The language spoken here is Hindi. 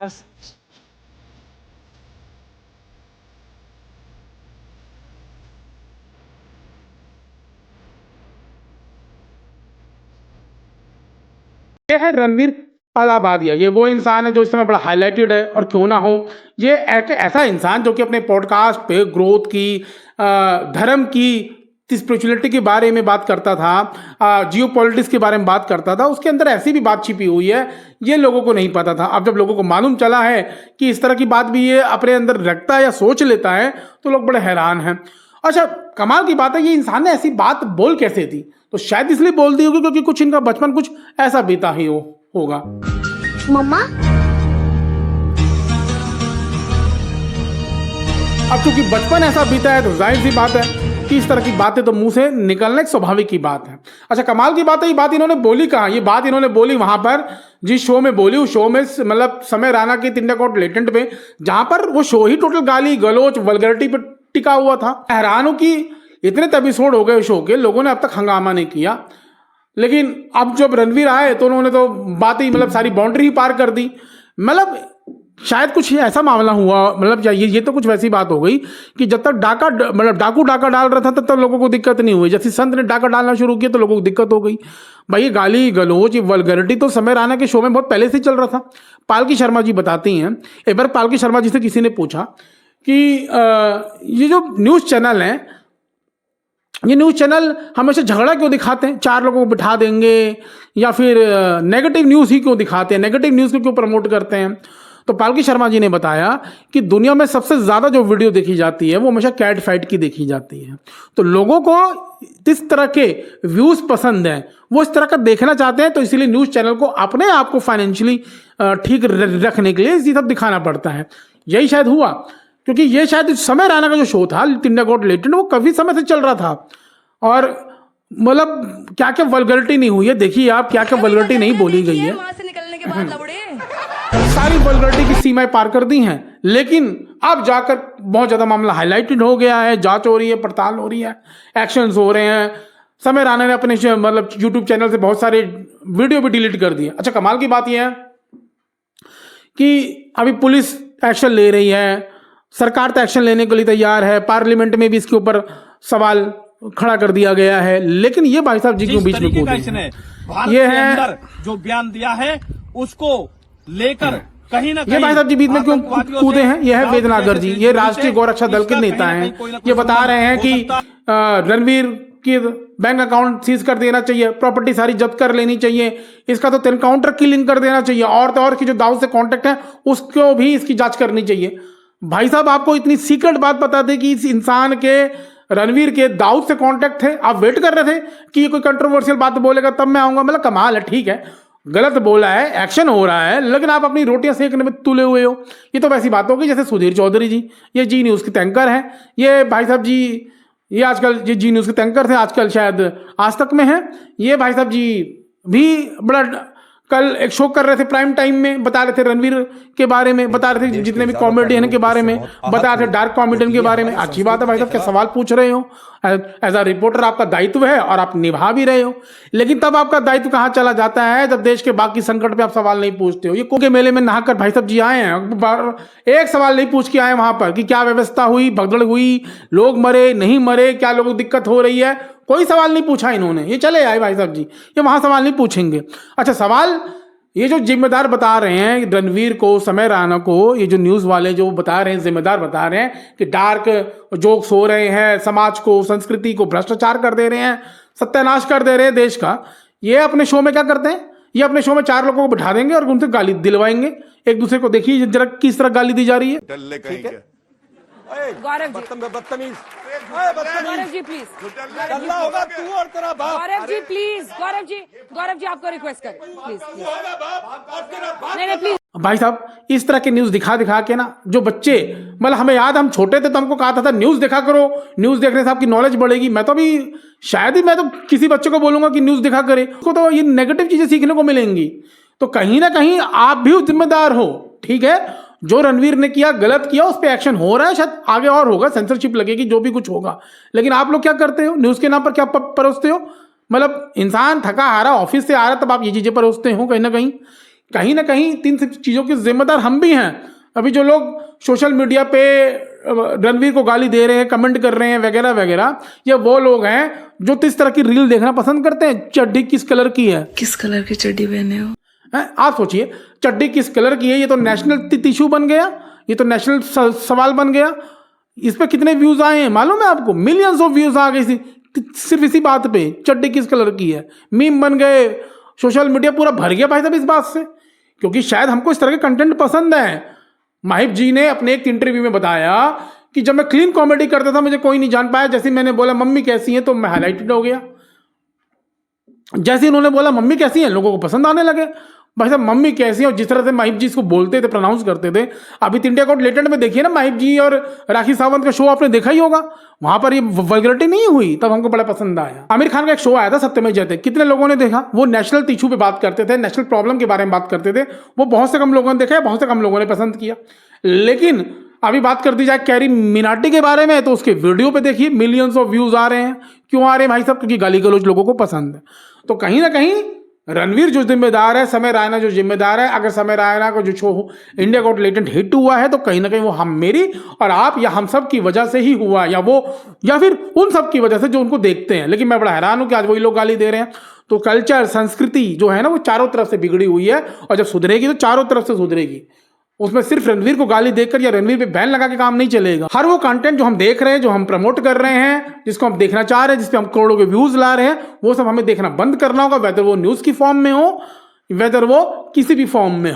बस। ये है रणवीर अलाहाबादिया। ये वो इंसान है जो इस समय बड़ा हाईलाइटेड है, और क्यों ना हो, ये ऐसा इंसान जो कि अपने पॉडकास्ट पे ग्रोथ की, धर्म की, स्पिरिचुअलिटी के बारे में बात करता था, जियो पॉलिटिक्स के बारे में बात करता था। उसके अंदर ऐसी भी बात छिपी हुई है, ये लोगों को नहीं पता था। अब जब लोगों को मालूम चला है कि इस तरह की बात भी ये अपने अंदर रखता है या सोच लेता है, तो लोग बड़े हैरान हैं। अच्छा, कमाल की बात है, ये इंसान ने ऐसी बात बोल कैसे दी? तो शायद इसलिए बोल दी होगी क्योंकि कुछ इनका बचपन कुछ ऐसा बीता ही होगा। मम्मा, अब क्योंकि बचपन ऐसा बीता है तो जाहिर सी बात है कि इस तरह की बातें तो मुंह से निकलना एक स्वाभाविक की बात है। अच्छा, कमाल की बात है, ये बात इन्होंने बोली कहाँ? ये बात इन्होंने बोली वहां पर जिस शो में बोली, उस शो में मतलब समय राणा की इंडिया गॉट लेटेंट पे, जहां पर वो शो ही टोटल गाली गलोच वल्गरिटी पे टिका हुआ था। हैरान हूं कि इतने एपिसोड हो गए शो के, लोगों ने अब तक हंगामा नहीं किया। लेकिन अब जब रणवीर आए तो उन्होंने तो बात ही मतलब सारी बाउंड्री ही पार कर दी। मतलब शायद कुछ ऐसा मामला हुआ, मतलब ये तो कुछ वैसी बात हो गई कि जब तक डाकू डाका डाल रहा था तब तक लोगों को दिक्कत नहीं हुई। जैसे संत ने डाका डालना शुरू किया तो लोगों को दिक्कत हो गई। भाई ये गाली गलौज, ये वल्गरिटी तो समय राणा के शो में बहुत पहले से चल रहा था। पालकी शर्मा जी बताती हैं, एक बार पालकी शर्मा जी से किसी ने पूछा कि ये जो न्यूज़ चैनल है, ये न्यूज़ चैनल हमेशा झगड़ा क्यों दिखाते हैं? चार लोगों को बिठा देंगे, या फिर नेगेटिव न्यूज़ ही क्यों दिखाते हैं, नेगेटिव न्यूज़ को क्यों प्रमोट करते हैं? तो पालकी शर्मा जी ने बताया कि दुनिया में सबसे ज़्यादा जो वीडियो देखी जाती है वो हमेशा कैट फाइट की देखी जाती है। तो लोगों को इस तरह के व्यूज़ पसंद हैं, वो इस तरह का देखना चाहते हैं, तो इसीलिए न्यूज़ चैनल को अपने आप को फाइनेंशियली ठीक रखने के लिए इसी सब दिखाना पड़ता है। यही शायद हुआ, क्योंकि ये शायद समय राणा का जो शो था इंडिया गॉट लेटेंट, वो काफी समय से चल रहा था। और मतलब क्या क्या वल्गरिटी नहीं हुई है, देखिए आप, क्या क्या वल्गरिटी नहीं बोली गई है। वहां से निकलने के बाद लौड़े। सारी वल्गरिटी की सीमाएं पार कर दी हैं। लेकिन अब जाकर बहुत ज्यादा मामला हाईलाइटेड हो गया है, जांच हो रही है, पड़ताल हो रही है, एक्शंस हो रहे हैं। समय राणा ने अपने मतलब यूट्यूब चैनल से बहुत सारे वीडियो भी डिलीट कर दिए। अच्छा, कमाल की बात यह है कि अभी पुलिस एक्शन ले रही है, सरकार तो एक्शन लेने के लिए तैयार है, पार्लियामेंट में भी इसके ऊपर सवाल खड़ा कर दिया गया है। लेकिन ये भाई साहब जी क्यों बीच में कूदे? ये है जो बयान दिया है उसको लेकर कहीं ना कहीं ये भाई साहब जी बीच में क्यों कूदे हैं? ये है वेदनागर जी, ये राष्ट्रीय गौरक्षा दल के नेता हैं। ये बता रहे हैं कि रणवीर की बैंक अकाउंट सीज कर देना चाहिए, प्रॉपर्टी सारी जब्त कर लेनी चाहिए, इसका तो एनकाउंटर किलिंग कर देना चाहिए, और तो और की जो दाऊद से कांटेक्ट है उसको भी इसकी जांच करनी चाहिए। भाई साहब, आपको इतनी सीक्रेट बात बता दें कि इस इंसान के, रणवीर के दाऊद से कांटेक्ट थे, आप वेट कर रहे थे कि ये कोई कंट्रोवर्शियल बात बोलेगा तब मैं आऊंगा। मतलब कमाल है। ठीक है, गलत बोला है, एक्शन हो रहा है, लेकिन आप अपनी रोटियां सेकने में तुले हुए हो। ये तो वैसी बात होगी जैसे सुधीर चौधरी जी, ये जी न्यूज़ के एंकर हैं। ये भाई साहब जी, ये आजकल ये जी न्यूज़ के एंकर थे, आजकल शायद आज तक में है। ये भाई साहब जी भी बड़ा कल एक शो कर रहे थे प्राइम टाइम में, बता रहे थे रणवीर के बारे में, बता रहे थे जितने भी कॉमेडियन के बारे में, बता रहे थे डार्क कॉमेडियन के बारे में। अच्छी बात है भाई साहब, क्या सवाल पूछ रहे हो, एज अ रिपोर्टर आपका दायित्व है और आप निभा भी रहे हो। लेकिन तब आपका दायित्व कहाँ चला जाता है जब देश के बाकी संकट पे आप सवाल नहीं पूछते हो। ये कुंभ के मेले में नहाकर भाई साहब जी आए हैं, एक सवाल नहीं पूछ के आए वहां पर कि क्या व्यवस्था हुई, भगदड़ हुई, लोग मरे नहीं मरे, क्या लोगों को दिक्कत हो रही है, कोई सवाल नहीं पूछा इन्होंने। ये चले आए भाई साहब जी, ये वहां सवाल नहीं पूछेंगे। अच्छा, सवाल ये जो जिम्मेदार बता रहे हैं रणवीर को, समय राणा को, ये जो न्यूज़ वाले जो बता रहे हैं, जिम्मेदार बता रहे हैं कि डार्क जोक्स हो रहे हैं, समाज को, संस्कृति को भ्रष्टाचार कर दे रहे हैं, सत्यानाश कर दे रहे हैं देश का। ये अपने शो में क्या करते हैं? ये अपने शो में चार लोगों को बिठा देंगे और उनसे गाली दिलवाएंगे एक दूसरे को। देखिए जरा किस तरह गाली दी जा रही है। ठीक है। गौरव जी, बदतमीज गौरव जी प्लीज, अल्लाह होगा तू और तेरा बाप। गौरव जी प्लीज, गौरव जी आपको रिक्वेस्ट करें प्लीज, नहीं प्लीज। भाई साहब, इस तरह के न्यूज़ दिखा दिखा के ना, जो बच्चे, मतलब हमें याद, हम छोटे थे तो हमको कहा था न्यूज़ देखा करो, न्यूज़ देखने से आपकी नॉलेज बढ़ेगी। मैं तो अभी शायद ही मैं तो किसी बच्चे को बोलूंगा कि न्यूज़ देखा करे, उसको तो ये नेगेटिव चीजें सीखने को मिलेंगी। तो कहीं ना कहीं आप भी जिम्मेदार हो। ठीक है, जो रणवीर ने किया, गलत किया, उस पर एक्शन हो रहा है, शायद आगे और होगा, सेंसरशिप लगेगी, जो भी कुछ होगा। लेकिन आप लोग क्या करते हो? न्यूज़ के नाम पर क्या परोसते हो? मतलब इंसान थका हारा ऑफिस से आ रहा तब आप ये चीजें परोसते हो कहीं ना कहीं। कहीं ना कहीं तीन सब चीज़ों के जिम्मेदार हम भी हैं। अभी जो लोग सोशल मीडिया पे रणवीर को गाली दे रहे हैं, कमेंट कर रहे हैं वगैरह वगैरह, ये वो लोग हैं जो इस तरह की रील देखना पसंद करते हैं। चड्डी किस कलर की है, किस कलर की चड्डी पहने हो? आप सोचिए, चड्डी किस कलर की है, ये तो नेशनल इशू बन गया, ये तो नेशनल सवाल बन गया। इस पे कितने व्यूज आए हैं मालूम है आपको? मिलियंस ऑफ व्यूज आ गए सिर्फ इसी बात पे, चड्डी किस कलर की है। मीम बन गए, सोशल मीडिया पूरा भर गया भाई साहब इस बात से, क्योंकि शायद हमको इस तरह के कंटेंट पसंद है। माहिब जी ने अपने एक इंटरव्यू में बताया कि जब मैं क्लीन कॉमेडी करता था मुझे कोई नहीं जान पाया, जैसे मैंने बोला मम्मी कैसी है तो मैं हाईलाइटेड हो गया, जैसे उन्होंने बोला मम्मी कैसी है लोगों को पसंद आने लगे। भाई साहब मम्मी कैसी है, और जिस तरह से माहिब जी इसको बोलते थे, प्रोनाउंस करते थे, अभी इंडिया गॉट लेटेंट में देखिए ना माहिब जी और राखी सावंत का शो आपने देखा ही होगा, वहां पर ये वल्गरिटी नहीं हुई, तब हमको बड़ा पसंद आया। आमिर खान का एक शो आया था सत्यमेव जयते, कितने लोगों ने देखा? वो नेशनल इशू पे बात करते थे, नेशनल प्रॉब्लम के बारे में बात करते थे, वो बहुत से कम लोगों ने देखा, बहुत से कम लोगों ने पसंद किया। लेकिन अभी बात कर दी जाए कैरी मिनाटी के बारे में, तो उसके वीडियो पे देखिए मिलियंस ऑफ व्यूज आ रहे हैं। क्यों आ रहे हैं भाई साहब? क्योंकि गाली गलौज लोगों को पसंद है। तो कहीं ना कहीं रणवीर जो जिम्मेदार है, समय रैना जो जिम्मेदार है, अगर समय रैना को जो show India got latent hit हुआ है तो कहीं ना कहीं वो हम, मेरी और आप या हम सब की वजह से ही हुआ, या वो या फिर उन सब की वजह से जो उनको देखते हैं। लेकिन मैं बड़ा हैरान हूं कि आज वही लोग गाली दे रहे हैं। तो कल्चर, संस्कृति जो है ना वो चारों तरफ से बिगड़ी हुई है, और जब सुधरेगी तो चारों तरफ से सुधरेगी। उसमें सिर्फ रणवीर को गाली देकर या रणवीर पे बैन लगा के काम नहीं चलेगा। हर वो कंटेंट जो हम देख रहे हैं, जो हम प्रमोट कर रहे हैं, जिसको हम देखना चाह रहे हैं, जिसपे हम करोड़ों के व्यूज ला रहे हैं, वो सब हमें देखना बंद करना होगा, वेदर वो न्यूज की फॉर्म में हो, वेदर वो किसी भी फॉर्म में हो।